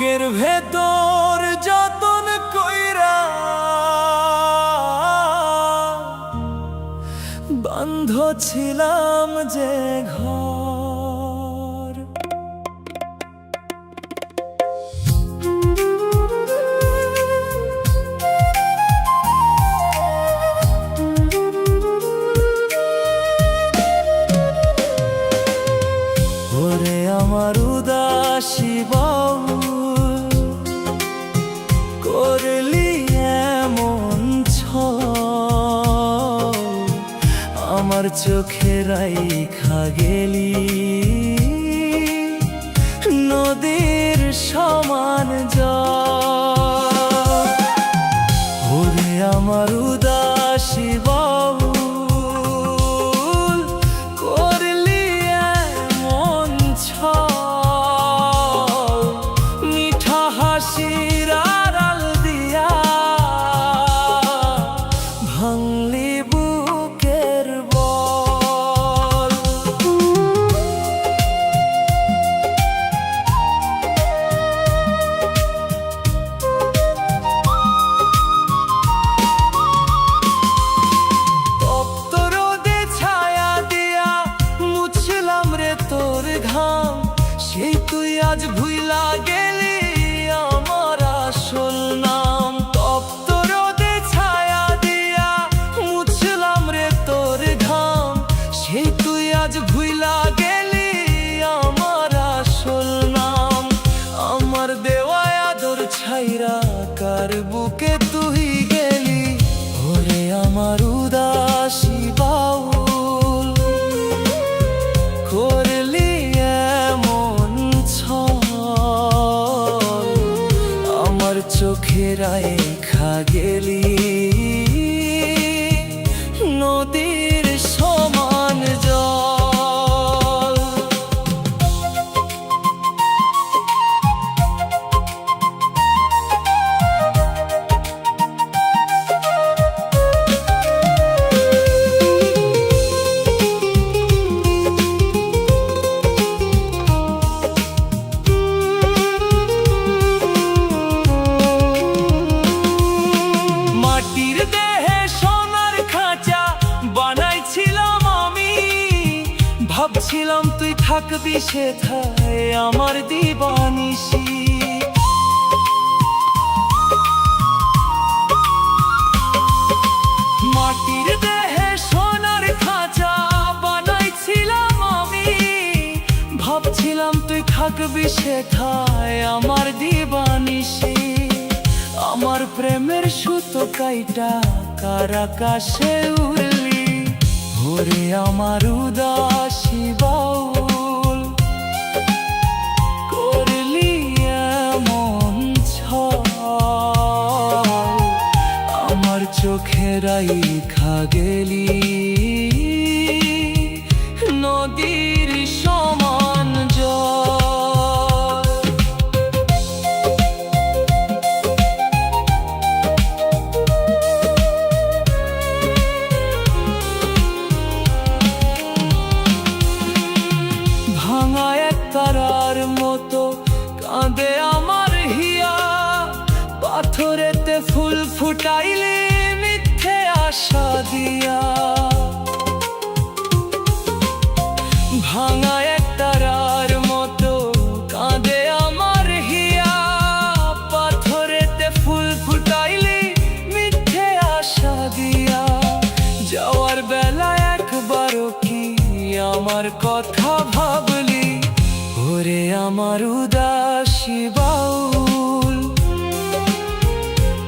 বুকের ভেতর যতন কইরা বন্ধ ছিলাম যে ঘর, ওরে আমার উদাসী বাউল করলি এমন ছল, আমার চোখে রাইখা গেলি নদীর সমান জল। ওরে আমার উদাসী বাউল করলি এমন ছল, মিঠা হাসির আড়াল দিয়া ভাঙলি বুকের বল। তপ্ত রোদে ছায়া দিয়া মুছলাম রে তোর ঘাম, সেই তুই আজ ভুইলা গেলি আমার আসল নাম। তপ্ত রোদে ছায়া দিয়া মুছলাম রে তোর ঘাম, সেই তুই আজ ভুইলা গেলি আমার আসল নাম। আমার দেওয়া আদর ছাইরা কার বুকে তুই গেলি, ওরে আমার উদাসী বাউল করলি এমন ছল, আমার চোখে রাইখা গেলি নদীর সমান জল। মাটির দেহে সোনার খাঁচা বানাইছিলাম আমি, ভাবছিলাম তুই থাকবি সেথায় আমার দিবানিশি। মাটির দেহে সোনার খাঁচা বানাইছিলাম আমি, ভাবছিলাম তুই থাকবি সেথায় আমার দিবানিশি। আমার প্রেমের সুতো কাইটা কার আকাশে উড়লি, ওরে আমার উদাসী বাউল করলি এমন ছল, আমার চোখে রাইখা গেলি নদীর সমান জল। ভাঙা এক তারার মতো কাঁদে আমার হিয়া, পাথরেতে ফুল ফুটাইলে মিথ্যে আশা দিয়া। ভাঙা এক তারার মতো কাঁদে আমার হিয়া, পাথরেতে ফুল ফুটাইলে মিথ্যে আশা দিয়া। যাওয়ার বেলা একবারও কি আমার কথা ভাবলি, ওরে আমার উদাসী বাউল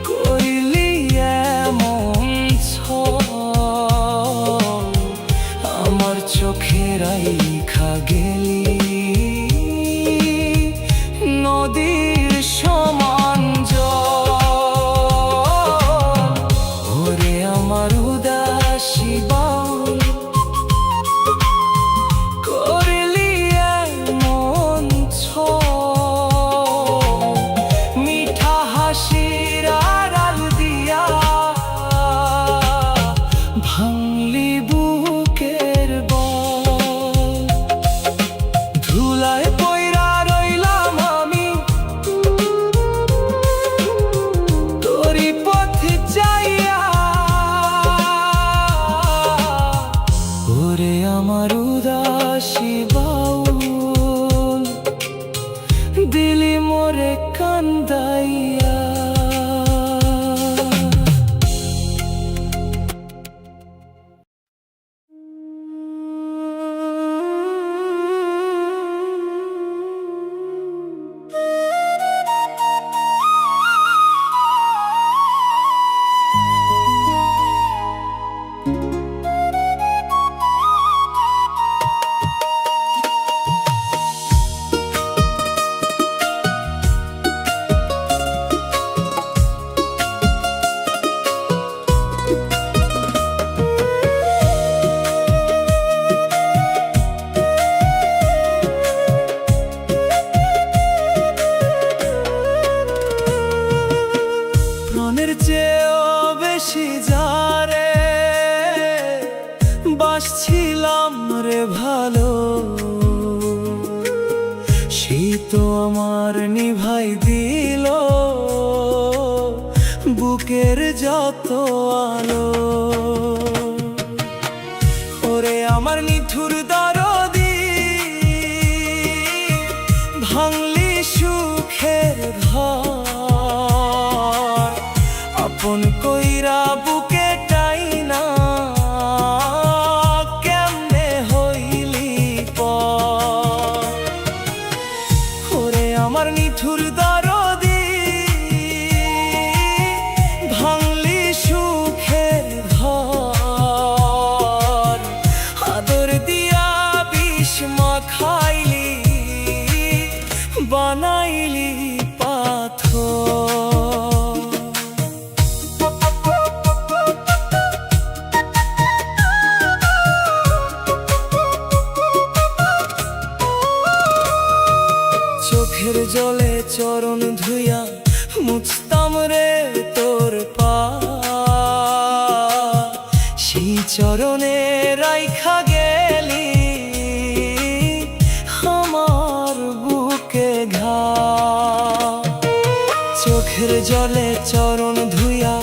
করলি এমন ছল, আমার চোখে রাইখা গেলি নদীর সমান জল। ওরে আমার উদাসী বাউল করলি এমন ছল, মিঠা হাসির আড়াল দিয়া ভাঙলি বুকের বল। বাসছিলাম রে ভালো, সেই তো আমার নিভাই দিল বুকের যত আলো। ওরে আমার নিঠুর দরদি, ভাঙলি সুখের ঘর, আপন কইরা বুকে টাইনা কেমনে হইলি পর। ওরে আমার নিঠুর দরদি, ভাঙলি সুখের ঘর, আদর দিয়া বিষ মাখাইলি বানাইলি পাথর। চোখের জলে চরণ ধুইয়া মুছতাম রে তোর পা, সেই চরণে রাইখা গেলি আমার বুকে ঘা। চোখের জলে চরণ ধুইয়া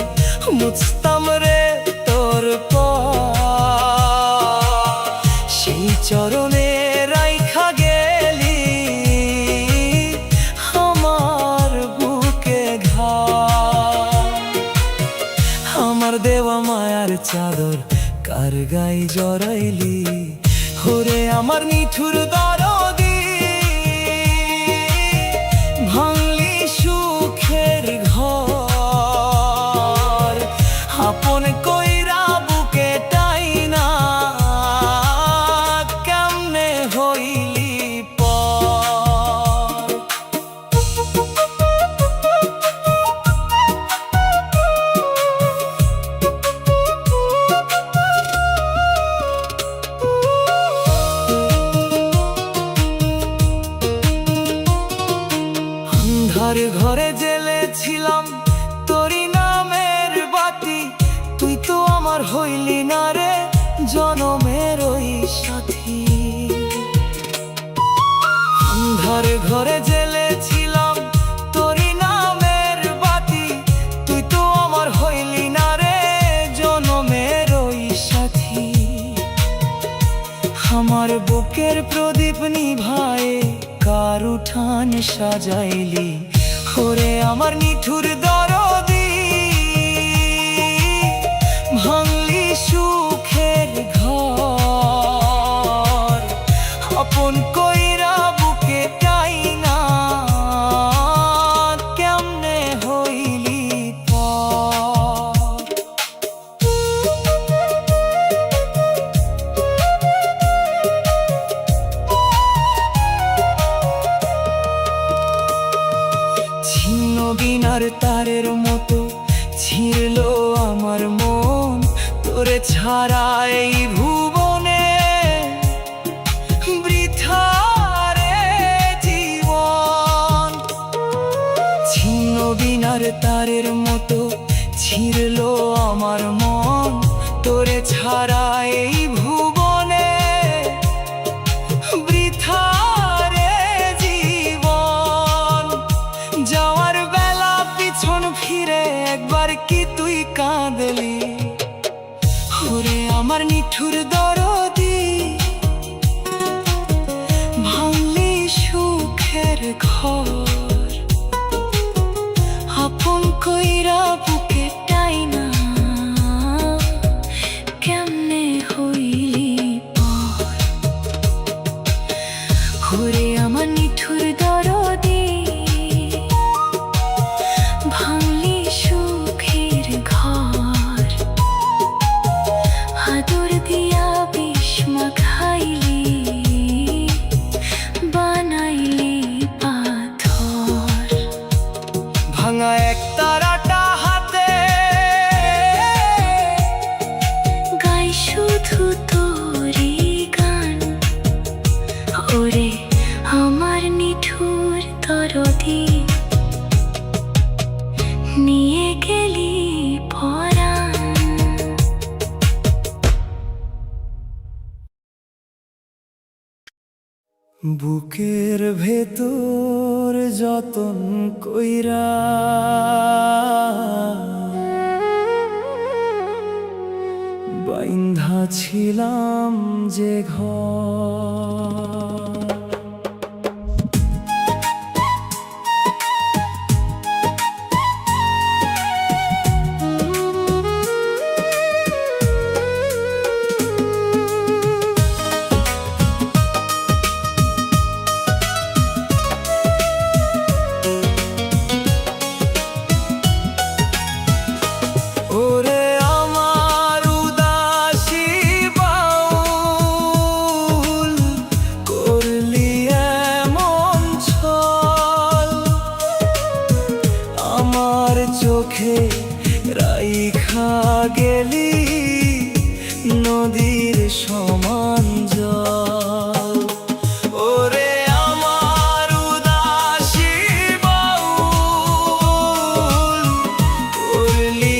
মুছতাম রে তোর পা, সেই চরণে রাইখা গেলি আমার বুকে ঘা। আমার দেওয়া মায়ার চাদর কার গায়ে জড়াইলি, ওরে আমার নিঠুর দরদি, ভাঙলি সুখের ঘর, আপন কইরা বুকে টাইনা কেমনে হইলি পর। অন্ধার ঘরে জ্বেলেছিলাম তোরি নামের বাতি, তুই তো আমার হইলি না রে জনমের ওই সাথী। অন্ধার ঘরে জ্বেলেছিলাম তোরি নামের বাতি, তুই তো আমার হইলি না রে জনমের ওই সাথী। আমার বুকের প্রদীপ নিভায়ে কার উঠান সাজাইলি, ওরে আমার নিঠুর দরদি, ভাঙলি সুখের ঘর, আপন কইরা বুকে টাইনা কেমনে হইলি পর। ছিন্ন বিনার তারের মতো ছিঁড়লো আমার মন, তোরে ছাড়া এই ভুবনে বৃথা রে জীবন। ছিন্ন বিনার তারের মতো ছিঁড়লো আমার মন, তোরে ছাড়া এই ভুবনে বৃথা রে জীবন। যাওয়ার বেলা পিছন ফিরে একবার কি তুই কাঁদলি, ওরে আমার নিঠুর দরদি, ভাঙলি সুখের ঘর, আপন কইরা বুকে টাইনা কেমনে হইলি পর। ওরে আমার নিঠুর দরদি, ভাঙলি সুখের ঘর, আদর দিয়া বুকের ভেতর যতন কইরা বাইন্ধা ছিলাম যে ঘর, ওরে আমার উদাসী বাউল, করলি এমন ছল, আমার চোখে রাইখা গেলি নদীর সমান জল। ওরে আমার উদাসী বাউল, করলি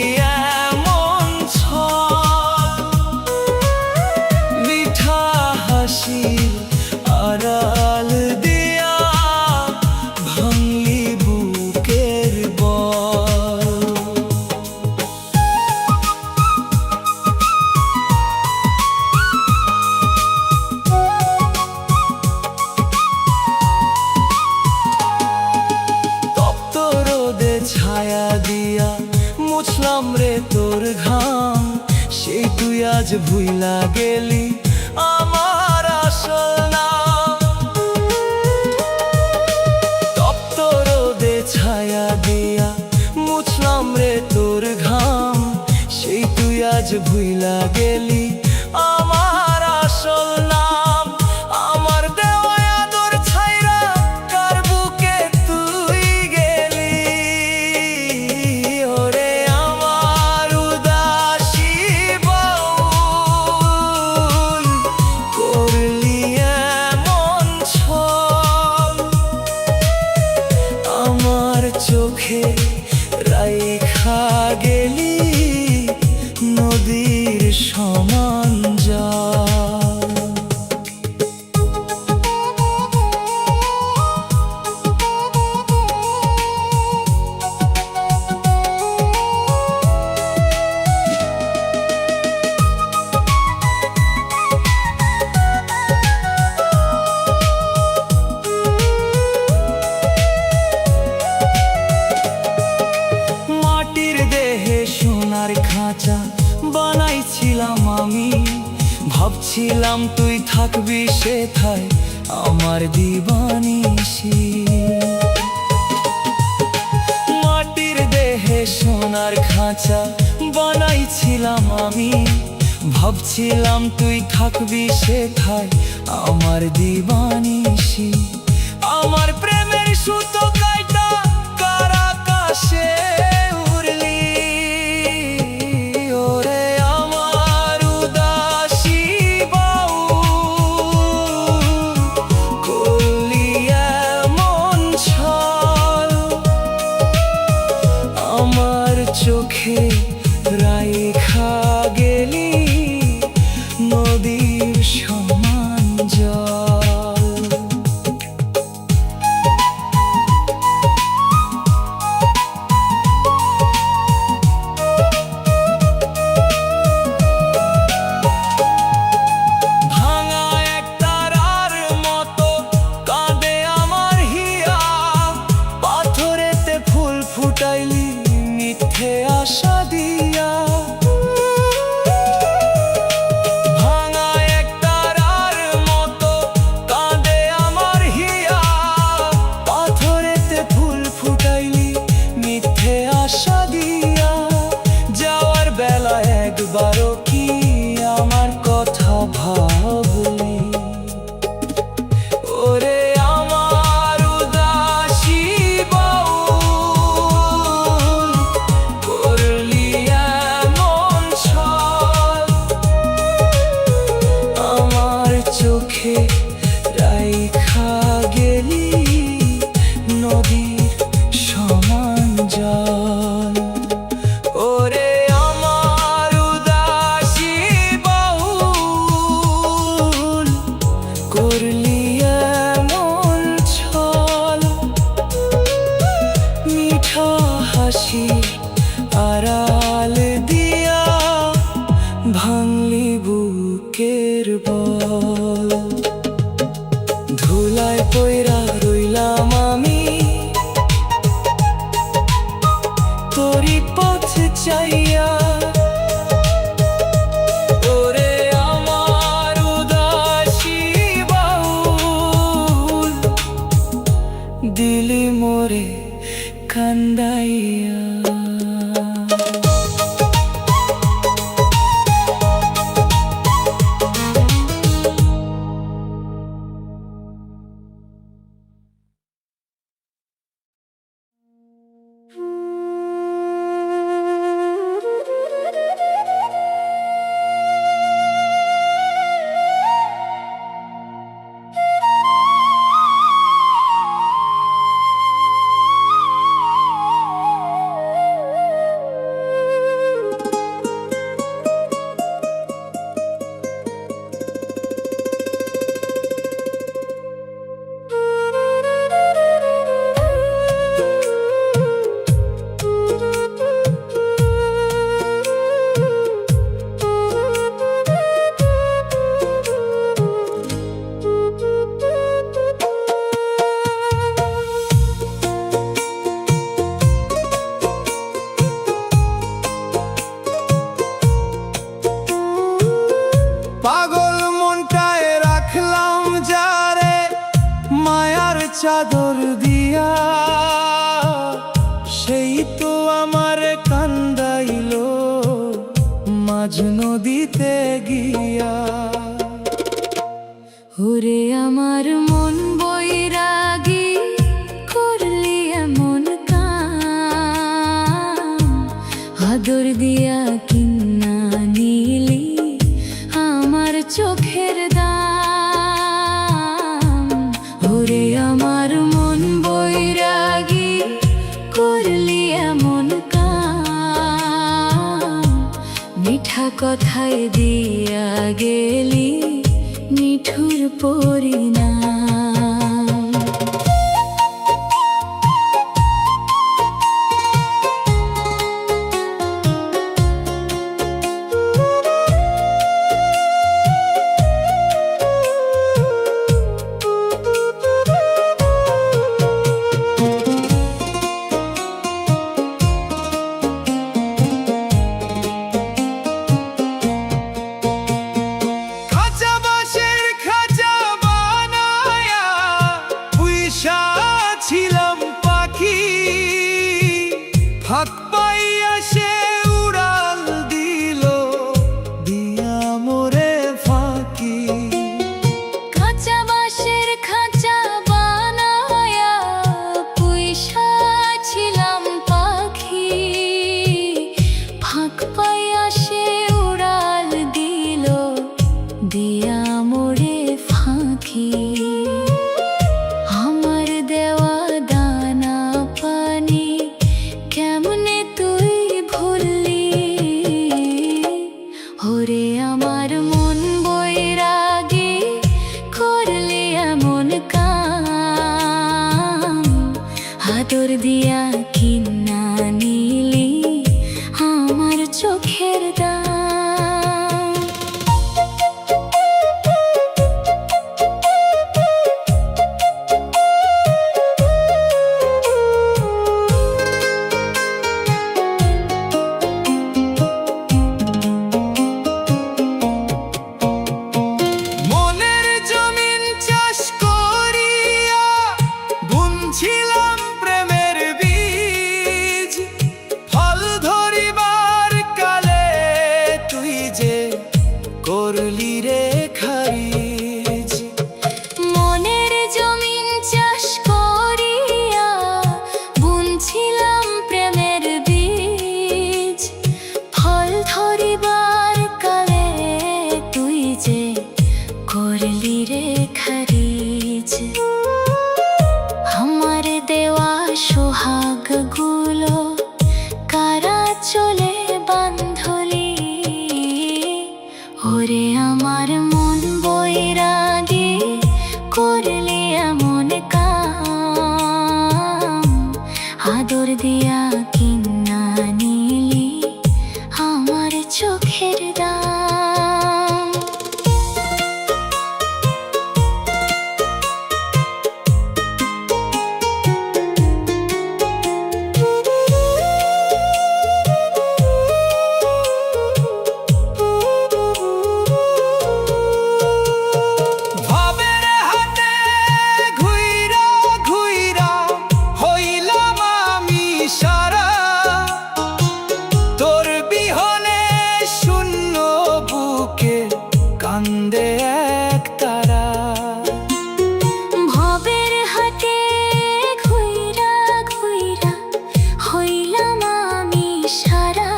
এমন ছল, মিঠা হাসির আড়াল দিয়া ভাঙলি বুকের বল। তপ্ত রোদে ছায়া দিয়া মুছলাম রে তোর ঘাম, সেই তুই আজ ভুইলা গেলি আমার আসল নাম। তপ্ত রোদে ছায়া দিয়া মুছলাম রে তোর ঘাম, সেই তুই আজ ভুইলা গেলি আমার আসল নাম। আমার দেওয়া আদর ছাইরা কার বুকে তুই গেলি, ওরে আমার উদাসী বাউল, করলি এমন ছল, আমার চোখে রাইখা গেলি নদীর সমান জল। মাটির দেহে সোনার খাঁচা বানাইছিলাম আমি, ভাবছিলাম তুই থাকবি সেথায় আমার দিবানিশি। মাটির দেহে সোনার খাঁচা বানাইছিলাম আমি, ভাবছিলাম তুই থাকবি সেথায় আমার দিবানিশি। আমার প্রেমের সুতো কাইটা কার আকাশে উড়লি, ওরে আমার উদাসী বাউল, করলি এমন ছল, আমার চোখে রাইখা গেলি নদীর সমান জল। ভাঙা এক তারার মতো কাঁদে আমার হিয়া, পাথরেতে ফুল ফুটাইলি মিথ্যে আশা দিয়া। ভাঙা এক তারার মতো কাঁদে আমার হিয়া, পাথরেতে ফুল ফুটাইলি মিথ্যে আশা দিয়া। যাওয়ার বেলা একবারও কি আমার কথা ভাবলি, ওরে আমার উদাসী বাউল, করলি এমন ছল, আমার চোখে রাইখা গেলি নদীর সমান জল। ওরে আমার উদাসী বাউল, করলি বুকের বল। ধুলায় পয়রা রইলাম আমি তোরি পথে চাইয়া, ওরে আমার উদাসী বাউল দিলি মোরে কান্দাইয়া। চাদর দিয়া সেই তো আমার কান্দাইল মাঝ নদীতে গিয়া। ওরে আমার মন বৈরাগী করলি এমন কাম, আদর দিয়া কিন্না নিলি আমার চোখের দাম। ওরে আমার মন বৈরাগী করলি এমন কাম, মিঠা কথায় দিয়া গেলি নিঠুর পরিণাম। ফাঁক পাইয়া সে উড়াল দিল দিয়া মোরে ফাঁকি। কাঁচা বাঁশের খাঁচা বানায়া পুইসা ছিলাম পাখি, ফাঁক পাইয়া সে উড়াল দিল দিয়া মোরে ফাঁকি। আমার দেওয়া দানা পানি কেমনে তুই ভুললি, ওরে আমার মন বৈরাগী করলি এমন কাম, আদর দিয়া কিন্না নিলি আমার চোখের দাম। ছিলাম প্রেমের বীজ, ফল ধরিবার কালে তুই যে করলি রে খারিজ। মনের জমিন চাষ করিয়া বুনছিলাম প্রেমের বীজ, ফল ধরিবার কালে তুই যে করলি রে খারিজ। আমার দেওয়া সোহাগ গুলো কারা চলে বান্ধলি, ওরে আমার মন বৈরাগী করলি এমন কাম, আদর দিয়া কিন্না নিলি আমার চোখের দাম। এক তারা। ভবের হাটে ঘুইরা ঘুইরা হইলাম আমি সারা,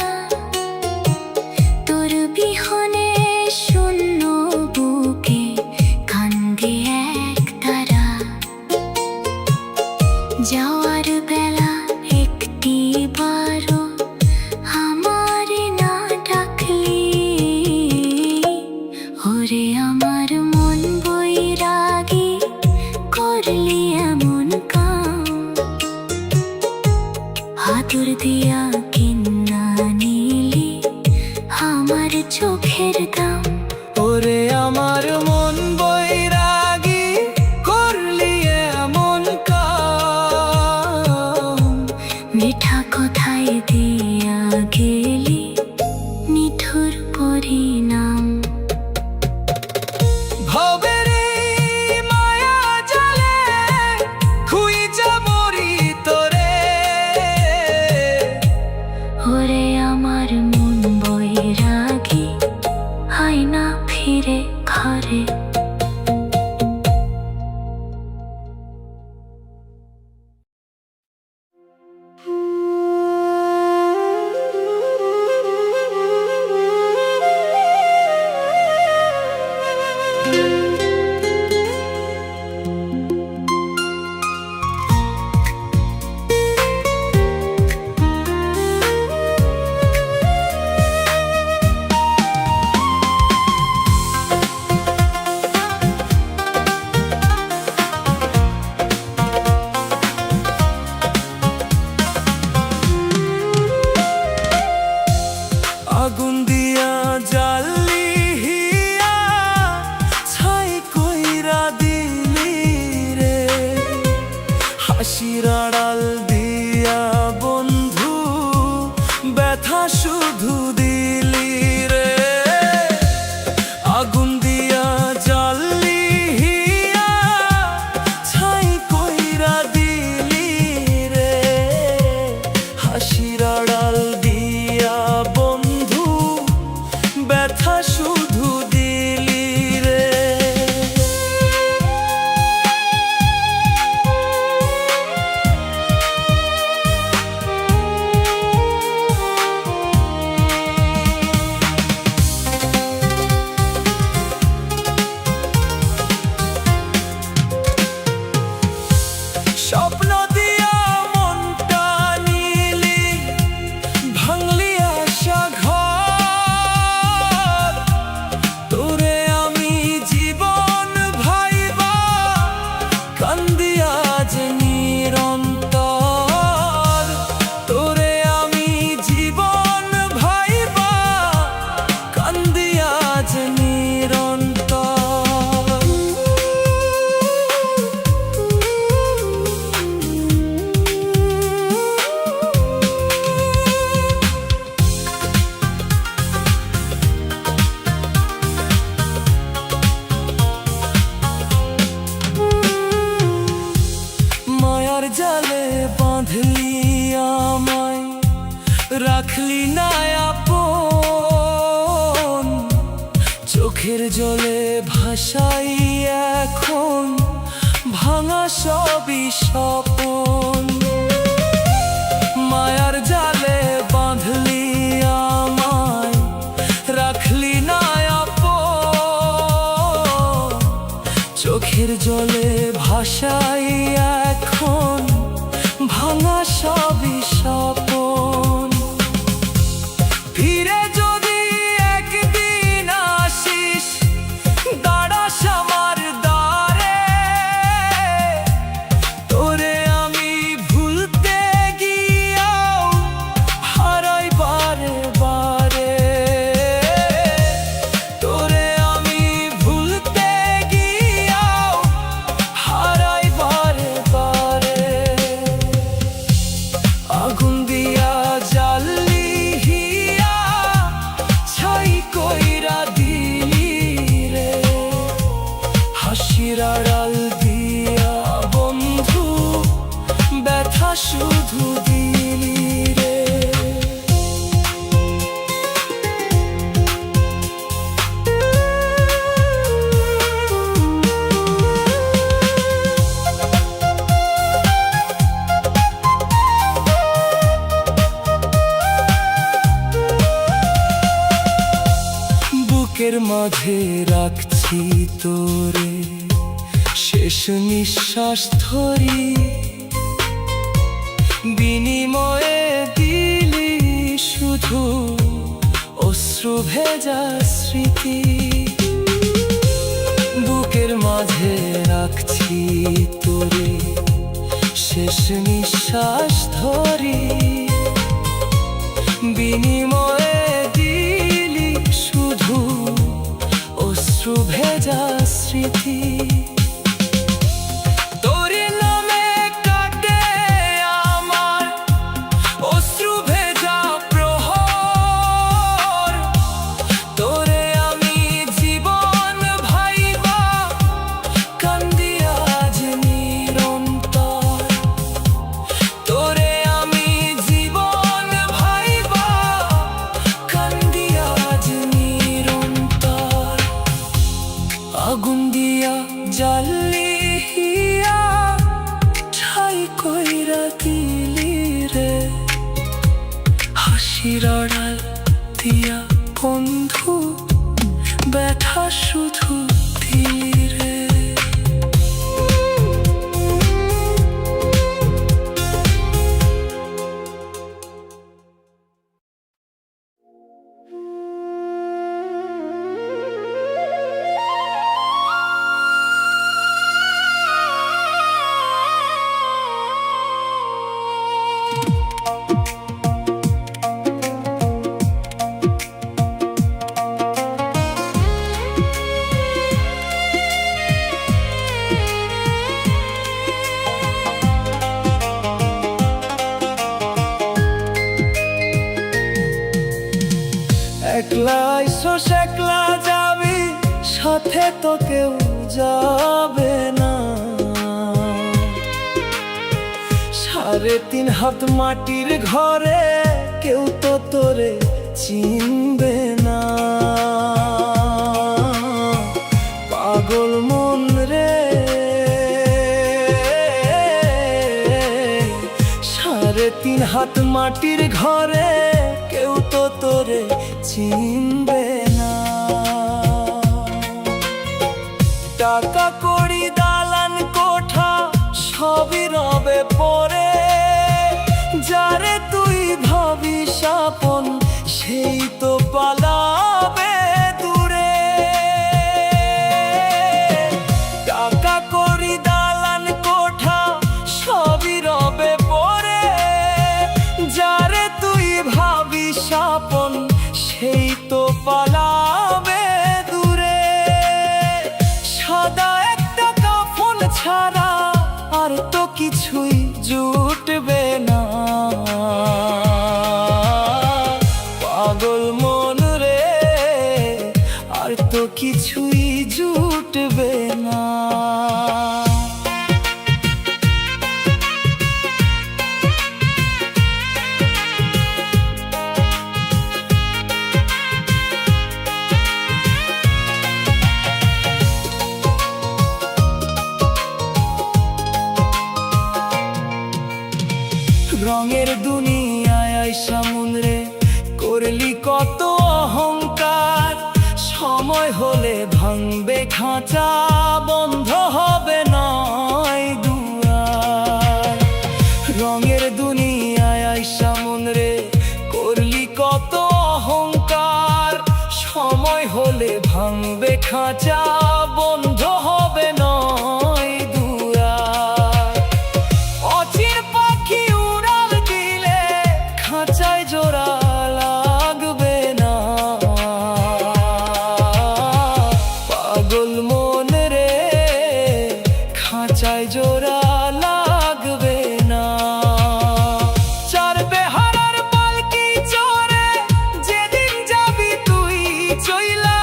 তোর বিহনে শূন্য বুকে কান্দে এক তারা। যাওয়ার বেলা একটি বারো আমার না ডাকলি, ওরে আমার মন বৈরাগী করলি এমন কাম। আদর দিয়া কিনা নিলি আমার চোখের দাম। ওরে আমার মন বৈরাগী করলি এমন কাম। মিঠা কথাই দিয়া গেলি নিঠুর পরিণাম। ভবের এই মায়া জালে খুঁজা মরি তোরে। ওরে আমার মন বৈরাগী হয় না ফিরে ঘরে। আগুন দিয়া জ্বালি হিয়া ছাই কইরা দিলি রে। হাসির আড়াল দিয়া বন্ধু ব্যথা শুধু দিলি রে। আগুন দিয়া জ্বালি হিয়া ছাই কইরা দিলি রে। হাসির আড়াল দিয়া বন্ধু ব্যথা শুধু দিলি রে। স্বপ্ন দিয়া মনটা নিলি ভাঙলি আশা ঘর। তোরে আমি জীবন ভাইবা কান্দি আজ নিরন্তর। তোরে আমি জীবন ভাইবা কান্দি আজ নিরন্তর। মায়ার জালে বাঁধলি আমায় রাখলি না আপন। চোখের জলে ভাসাই এখন ভাঙা সবই স্বপন। মায়ার জালে বাঁধলি আমায় রাখলি না আপন। চোখের জলে ভাসাই এখন ভাঙা সবই স্বপন। ফিরে যদি একদিন আসিস দাঁড়াস আমার দ্বারে। তোরে আমি ভুলতে গিয়াও হারাই বারে বারে। তোরে আমি ভুলতে গিয়াও হারাই বারে বারে। আগুন দিয়া জ্বালি হিয়া ছাই কইরা দিলি রে। হাসির আড়াল দিয়া বন্ধু ব্যথা শুধু দিলি রে। মাঝে রাখছি তোরে, শেষ নিঃশ্বাস ধরি, বিনিময়ে দিলি শুধু অশ্রু ভেজা স্মৃতি। বুকের মাঝে রাখছি তোরে, শেষ নিঃশ্বাস ধরি, বিনিময়ে দিলি শুধু অশ্রু ভেজা স্মৃতি। আগুন দিয়া জ্বালিয়া ছাই কইরা দিলি রে, হাসির আড়াল দিয়া বন্ধু ব্যথা শুধু দিলি রে। একলা আইসোস একলা যাবি, সাথে তো কেউ যাবে না। 3.5 হাত মাটির ঘরে কেউ তো তোরে চিনবে না। পাগল মন রে, 3.5 হাত মাটির ঘরে কেউ তো তোরে চিনবে না। টাকা কড়ি দালান কোঠা সবই রবে পরে, যারে তুই ভাবিস আপন সেই তো পালাবে দূরে। টাকা কড়ি দালান কোঠা সবই রবে পরে, যারে তুই ভাবিস আপন সেই তো পালাবে দূরে। সাদা একটা কাফন ছাড়া আর তো কিছুই জুটবে না। পাগল মন রে, আর তো কিছুই জুটবে না। রঙের দুনিয়ায় আইসা মন রে করলি কত অহংকার। সময় হলে ভাঙবে খাঁচা, বন্ধ হবে নয় দুয়ার। রঙের দুনিয়ায় আইসা মন রে করলি কত অহংকার। সময় হলে ভাঙবে খাঁচা, বন্ধ হবে নয় দুয়ার। অচির পাখি উড়াল দিলে খাঁচায় জোড়া লাগবে না। পাগল মন রে, খাঁচায় জোড়া লাগবে না। চার বেহারার পালকি চড়ে যেদিন যাবি তুই চইলা,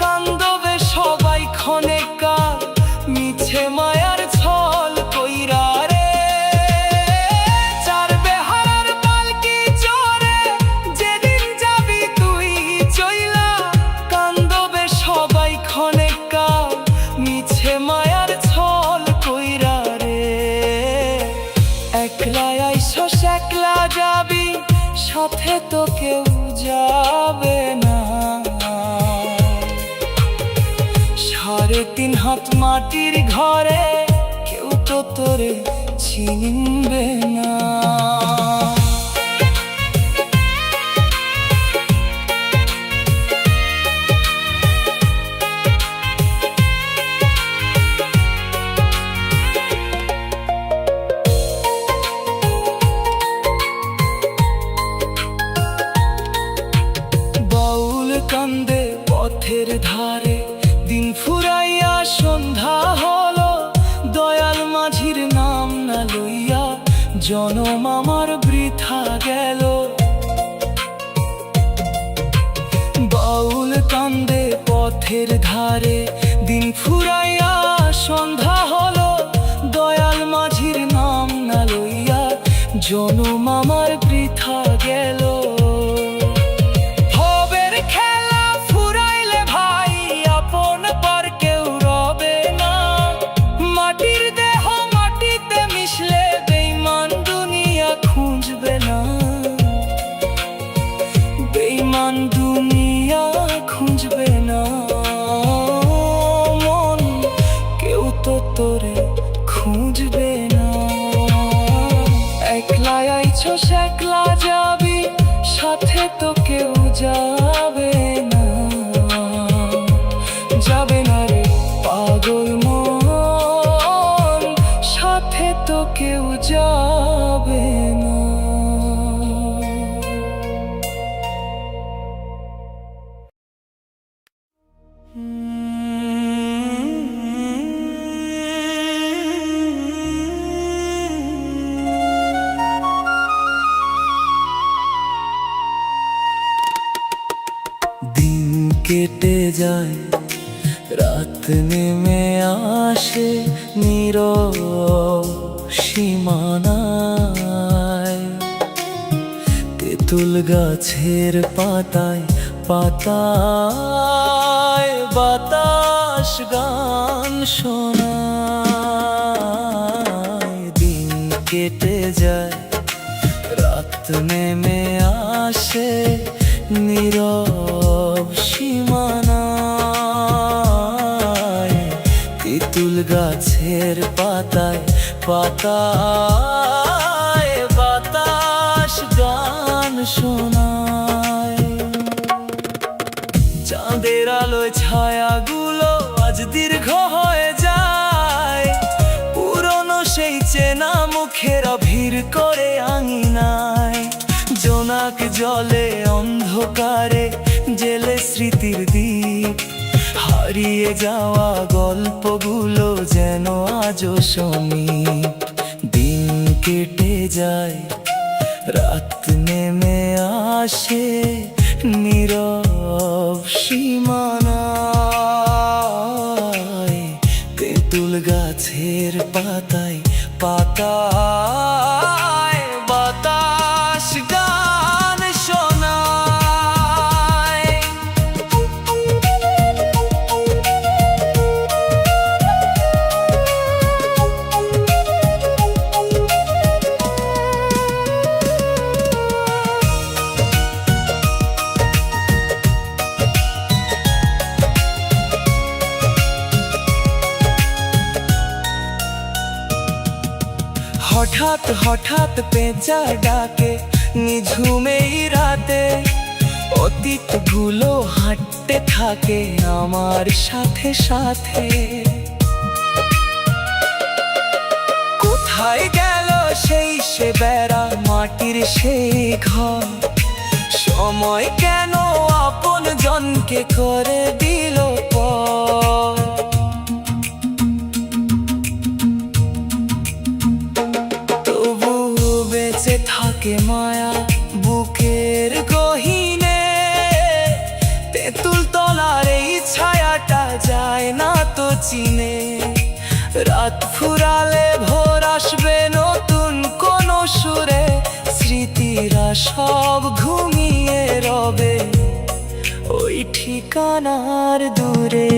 কান্দবে সবাই ক্ষণেকাল মিছে মায়ার ছল কইরা রে। চার বেহারার পালকি চড়ে যেদিন যাবি তুই চইলা, কান্দবে সবাই ক্ষণেকাল 3.5 হাত মাটির ঘরে কেউ তো তোরে চিনবে না। বাউল কান্দে পথের ধারে, দিন ফুরাইয়া সন্ধ্যা হলো, দয়াল মাঝির নাম না লইয়া জনম আমার বৃথা গেল। বাউল কান্দে পথের ধারে, দিন ফুরাইয়া সন্ধ্যা হলো, দয়াল মাঝির নাম না লইয়া জনম আমার বৃথা গেল। বেঈমান দুনিয়া খুঁজবে না, মন কেউ তো তোরে খুঁজবে না। একলা আইছস একলা যাবি, সাথে তো কেউ যাবে না, যাবে না রে পাগল মন, সাথে তো কেউ যাবে না। দিন কেটে যায়, রাত নেমে আসে, নীরব সীমানায় তেঁতুল গাছের পাতায় পাতায় বাতাস গান শোনায়। দিন কেটে যায়, রাত নেমে আসে, নীরব সীমানায় তেঁতুল গাছের পাতায় পাতায় বাতাস গান শোনায়। চাঁদের আলোয় ছায়াগুলো আজ দীর্ঘ হয়ে যায়, পুরনো সেই চেনা মুখেরা ভিড় করে আঙিনায়। জোনাক জলে অন্ধকারে জেলে স্মৃতির দ্বীপ, হারিয়ে যাওয়া গল্পগুলো যেন আজও সমীপ। দিন কেটে যায়, রাত নেমে আসে, নীরব সীমানায় তেঁতুল গাছের পাতায় পাতায় বাতাস গান শোনায়। হঠাৎ হঠাৎ পেঁচা ডাকে নিঝুমেই রাতে, অতীতগুলো হাঁটতে থাকে আমার সাথে সাথে। কোথায় গেল সেই সে বেড়া, মাটির সেই ঘর, সময় কেন আপন জনকে করে দিল পর। বেঁচে থাকে মায়া বুকের গহীনে, তেঁতুল তলার এই ছায়াটা যায় না তো চিনে। রাত ফুরালে ভোর আসবে নতুন কোন সুরে, স্মৃতিরা সব ঘুমিয়ে রবে ওই ঠিকানার দূরে।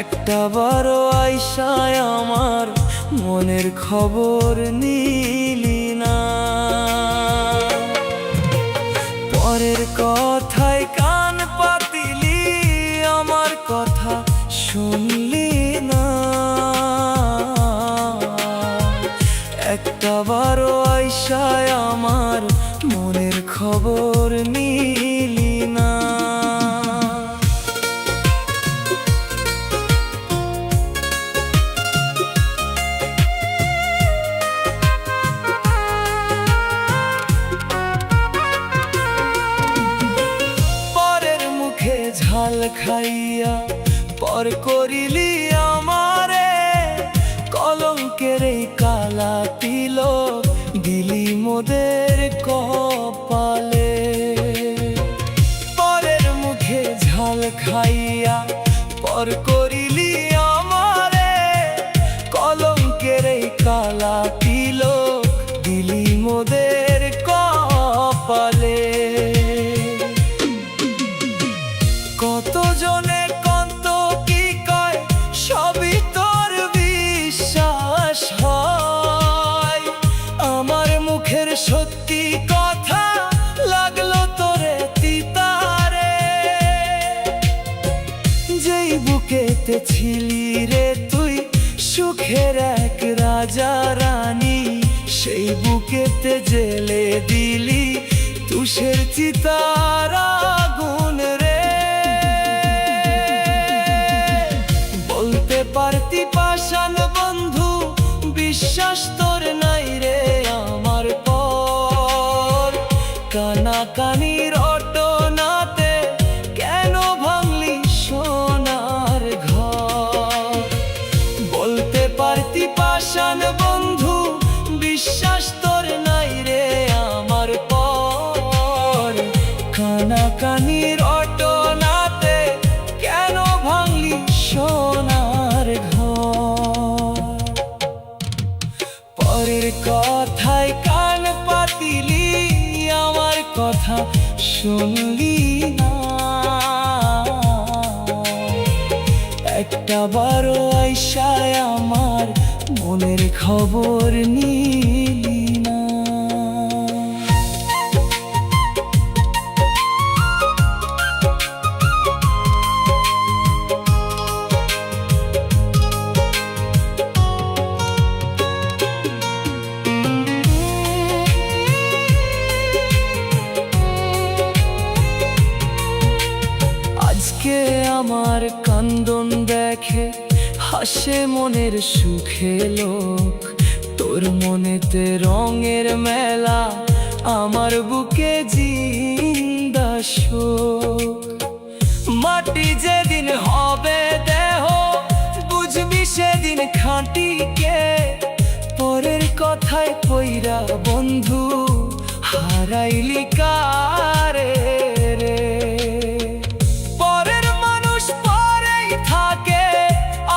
একটা বারো আইসায় আমার মনের খবর নিলি না। পরের কথায় কান পাতিলি, আমার কথা শুনলি না। একটা বারো আইসায় আমার মনের খবর নিলি না। পরের মুখে ঝাল খাইয়া পর করিলি আমারে, কলঙ্কের এই কালা তিলক দিলি মোদের কপালে। পরের মুখে ঝাল খাইয়া পর করিলি আমারে, কলঙ্কের এই কালা তিলক দিলি মোদের কপালে। কত জনে কত কি কয়, সবই তোর বিশ্বাস হয়। আমার মুখের সত্যি কথা লাগলো তোরে তিতারে। যেই বুকেতে ছিলি রে তুই সুখের এক রাজা রানী, সেই বুকেতে জেলে দিলি তুষের চিতার আগুন রে। বলতে পারতি পাষাণ বন্ধু, বিশ্বাস তোর নাই রে আমার পর। কানাকানির অটনাতে কেন ভাঙলি সোনার ঘর। বলতে পারতি পাষাণ বন্ধু, বিশ্বাস তোর নাই রে আমার পর। কানাকানির অটনাতে কেন ভাঙলি সোনার ঘর। পরের কথায় কান পাতিলি, আমার কথা শুনলি না। একটা বারো আইসায় আমার মনের খবর নিলি না। আজকে আমার কান্দন দেখে হাসে মনের সুখে লোক। তোর মনেতে রঙের মেলা, আমার বুকে জিন্দা শোক। মাটি যেদিন হবে দেহ, বুঝবি সেদিন খাঁটি কে। পরের কথায় পইরা বন্ধু হারাইলি কারে রে। পরের মানুষ পরেই থাকে,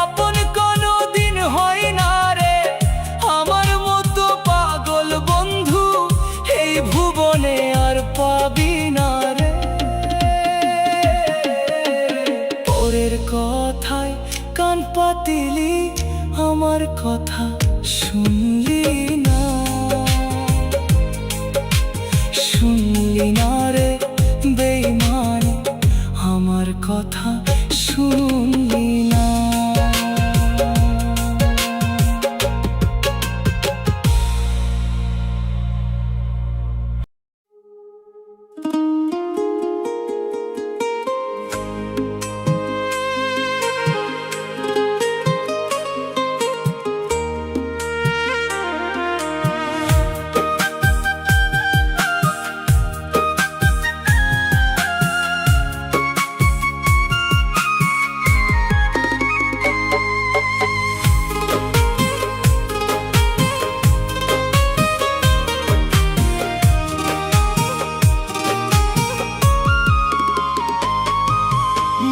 আপন কোনো দিন হয় না রে। আমার মতো পাগল বন্ধু এই ভুবনে আর পাবি না রে। পরের কথায় কান পাতিলি, আমার কথা শুনলি না। শুনলি না রে বেঈমান, আমার কথা শুনলি না।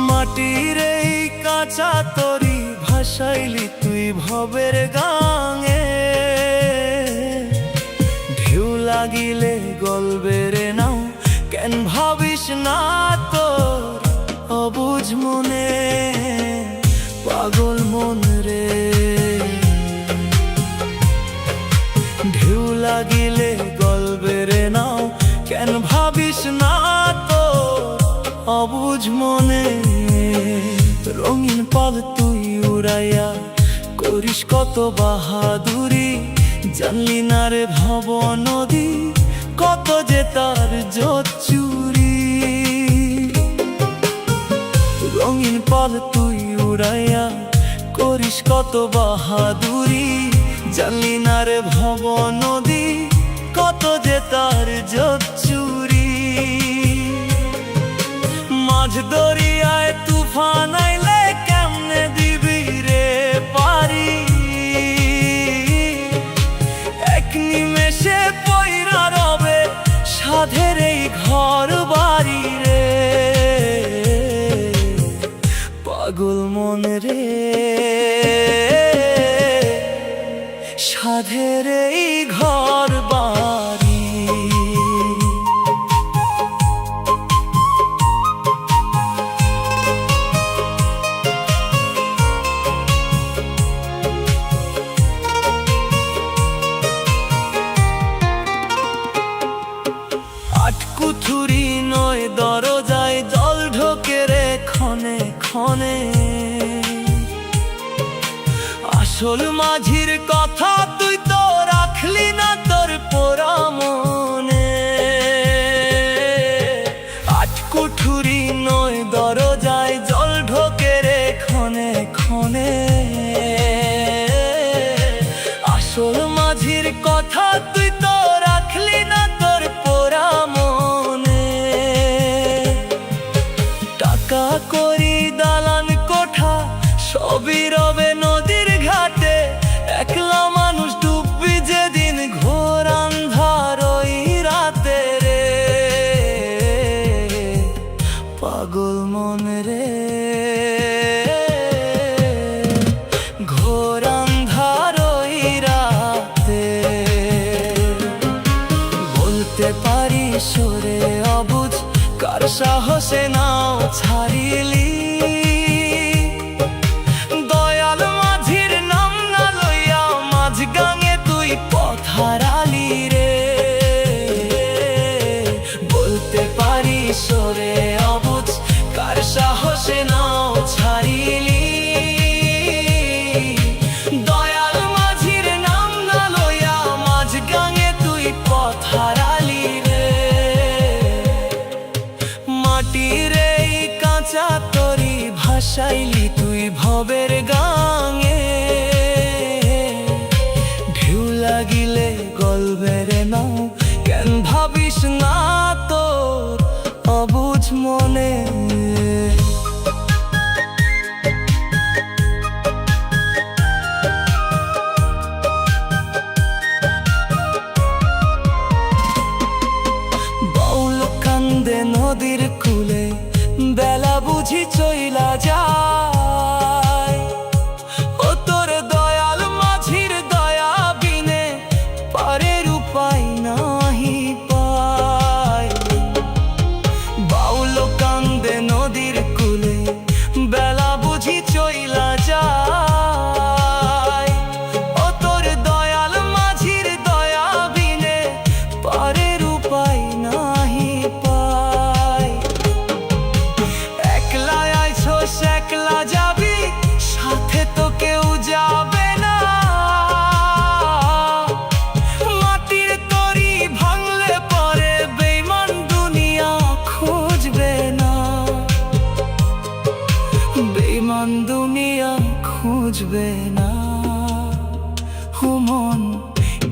মাটির এই কাঁচা তরি ভাসাইলি তুই ভবের গাঙে। ঢেউ লাগিলে গলবে রে নাও, কেন ভাবিস না তোর অবুঝ মনে। পাগল মন রে। ঢেউ লাগিলে গল্পের নাও, কেন ভাবিস না তো অবুঝ মনে। রঙিন পাল তুই উড়াইয়া করিস কত বাহাদুরি, জানলি না রে ভব নদী কত যে তার জোৎ চুরি। রঙিন পাল তুই উড়াইয়া করিস কত বাহাদুরি, জানলি না রে ভব নদী কত যে তার জোৎ চুরি। মাঝ দরিয়ায় তুফান আইলে কেমনে দিবি রে পারি, এক নিমেষে পয়রা রবে সাধের এই ঘর বাড়ি রে। পাগল মন রে, সাধের এই ঘর বাড়ি। আটকুথুরি নয় দরজায় জল ঢোকে রে ক্ষণে ক্ষণে। আসল মাঝির কথা তুই তো রাখলি না তোর পোড়া মনে। আটকুঠুরি নয় দরজায় জল ঢোকে রে ক্ষণে ক্ষণে। আসল মাঝির কথা তুই তো রাখলি না তোর পোড়া মনে। টাকা করি দালান কোঠা সবই রবে নদীর ঘাটে, একলা মানুষ ডুববি যেদিন ঘোর আন্ধার ওই রাতে রে। পাগল মন রে, ঘোর আন্ধার ওই রাতে। বলতে পারি সরে অবুঝ কার সাহসে নাও ছাড়িলি, দয়াল মাঝির নাম না লইয়া মাঝ গাঙে তুই পথ হারালি রে। বলতে পারি সরে অবুঝ কার সাহসে নাও ছাড়িলি, দয়াল মাঝির নাম না লইয়া মাঝ গাঙে তুই পথ হারালি রে। মাটির এই কাঁচা তরি ভাসাইলি তুই ভবের গাঙে, ঢেউ লাগিলে গল্পের নাও, কেন ভাবিস না তোর অবুঝ মনে। বাউল কান্দে নদীর কূলে, বেলা বুঝি চইলা যায়। ও তোর দয়াল মাঝির দয়া বিনে পারের উপায় নাহি পায়। বাউল কান্দে নদীর কূলে, বেলা বুঝি চইলা যায়। ও তোর দয়াল মাঝির দয়া বিনে পারের উপায় নাহি পায়। একলা আইছস একলা যাবি, সাথে তো কেউ যাবে না। মাটির তরি ভাঙলে পরে বেঈমান দুনিয়া খুঁজবে না। বেঈমান দুনিয়া খুঁজবে না। হুমন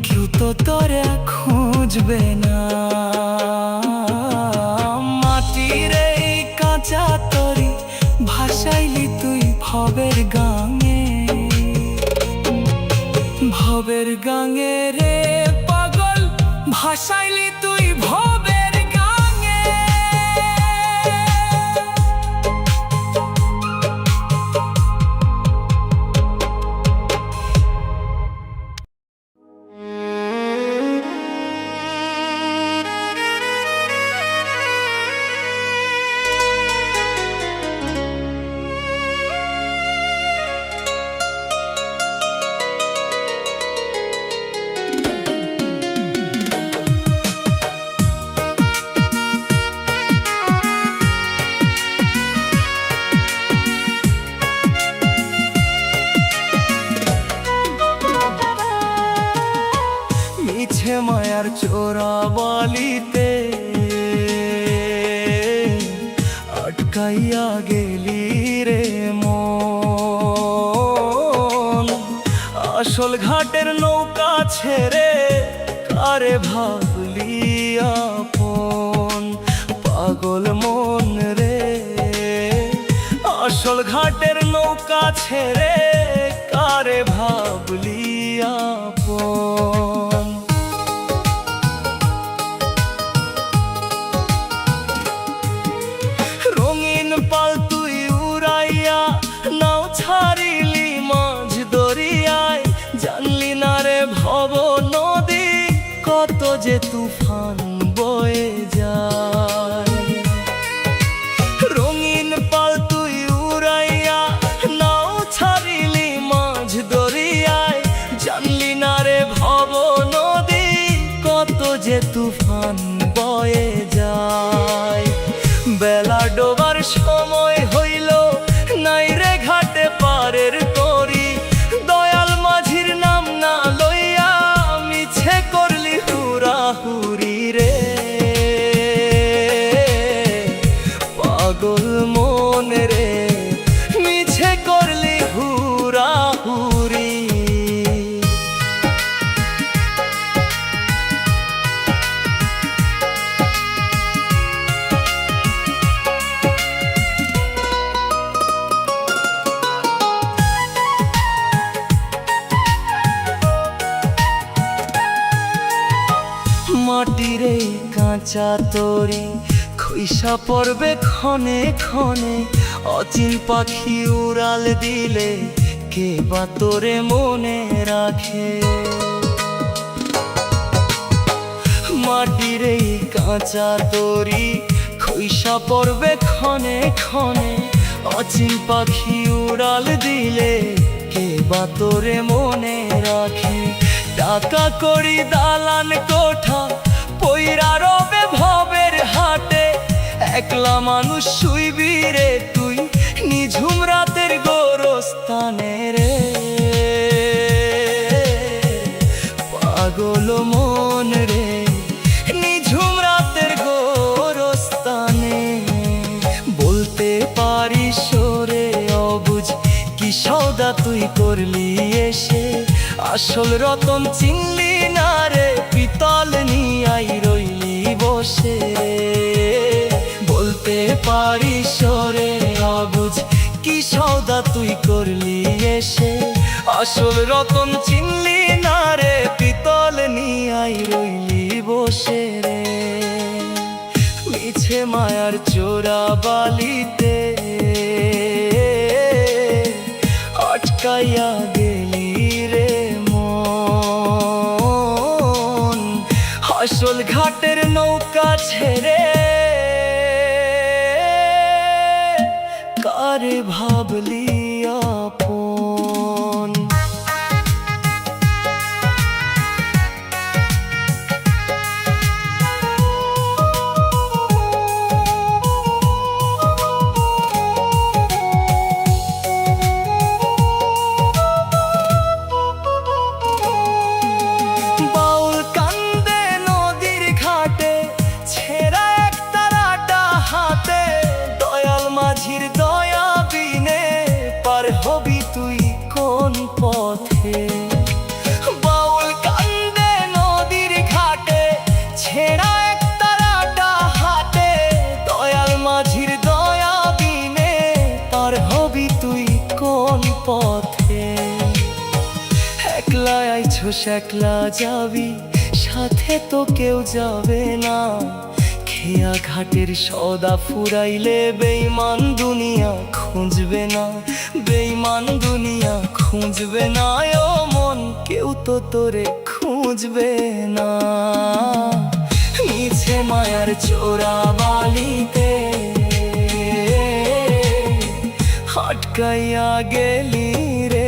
কেউ তো তোরে খুঁজবে না। মাটির এই কাঁচা তরি ভাসাইলি তুই ভবের গাঙে, ভবের গাঙে রে পাগল ভাসাইলি তুই ভবের গাঙে। চোরাবালিতে আটকাইয়া গেলি রে মন। আসল ঘাটের নৌকা ছেড়ে কারে ভাবলি আপন, পাগল মন রে। আসল ঘাটের নৌকা ছেড়ে কারে ভাবলি আপন। রঙিন পাল তুই উড়াইয়া নাও ছাড়িলি মাঝ দরিয়ায়, জানলি না রে ভব নদী কত যে তুফান বয়ে যায়। রঙিন পাল তুই উড়াইয়া নাও ছাড়িলি মাঝ দরিয়ায়, জানলি না রে ভব নদী কত যে তুফান বয়ে যায়। বেলা ডোবার সময় হইল নাই রে ঘাটে পারের তরি, দয়াল মাঝির নাম না লইয়া মিছে করলি হুরাহুরি রে। পাগল মন রে মিছে করলি হুরাহুরি। মাটিরে কাঁচা তরি খইসা পড়বে ক্ষণে ক্ষণে, অচিন পাখি উড়াল দিলে কে বা তোরে মনে রাখে। মাটিরে কাঁচা তরি খইসা পড়বে ক্ষণে ক্ষণে, অচিন পাখি উড়াল দিলে কে বা তোরে মনে রাখে। টাকা করি দালান কোঠা পইরা রবে ভবের হাটে, একলা মানুষ শুইবি রে তুই নিঝুম রাতের গোরস্থানে রে। পাগল মন রে নিঝুম রাতের গোরস্থানে। বলতে পারিস রে অবুঝ কি সওদা তুই করলি এসে, আসল রতন চিনলি না রে পিতল নিয়াই রইলি বসে। বলতে পারিস রে অবুঝ কি সওদা তুই করলি এসে, আসল রতন চিনলি না রে পিতল নিয়াই রইলি বসে রে। মিছে মায়ার চোরাবালিতে আটকাইয়া গেলি রে মন। আসল ঘাটের নৌকা ছেড়ে কারে ভাবলি আপন। মাঝির দয়া বিনে পার হবি তুই কোন পথে। বাউল কান্দে নদীর ঘাটে ছেঁড়া এক তারাটা হাতে, দয়াল মাঝির দয়া বিনে পার হবি তুই কোন পথে। একলা আইছোস একলা যাবি, সাথে তো কেউ যাবে না। খেয়া ঘাটের সদা ফুরাইলে বেঈমান দুনিয়া খুঁজবে না, বেঈমান দুনিয়া খুঁজবে না। ও মন কেউ তো তোরে খুঁজবে না। মিছে মায়ার চোরাবালিতে আটকাইয়া গেলি রে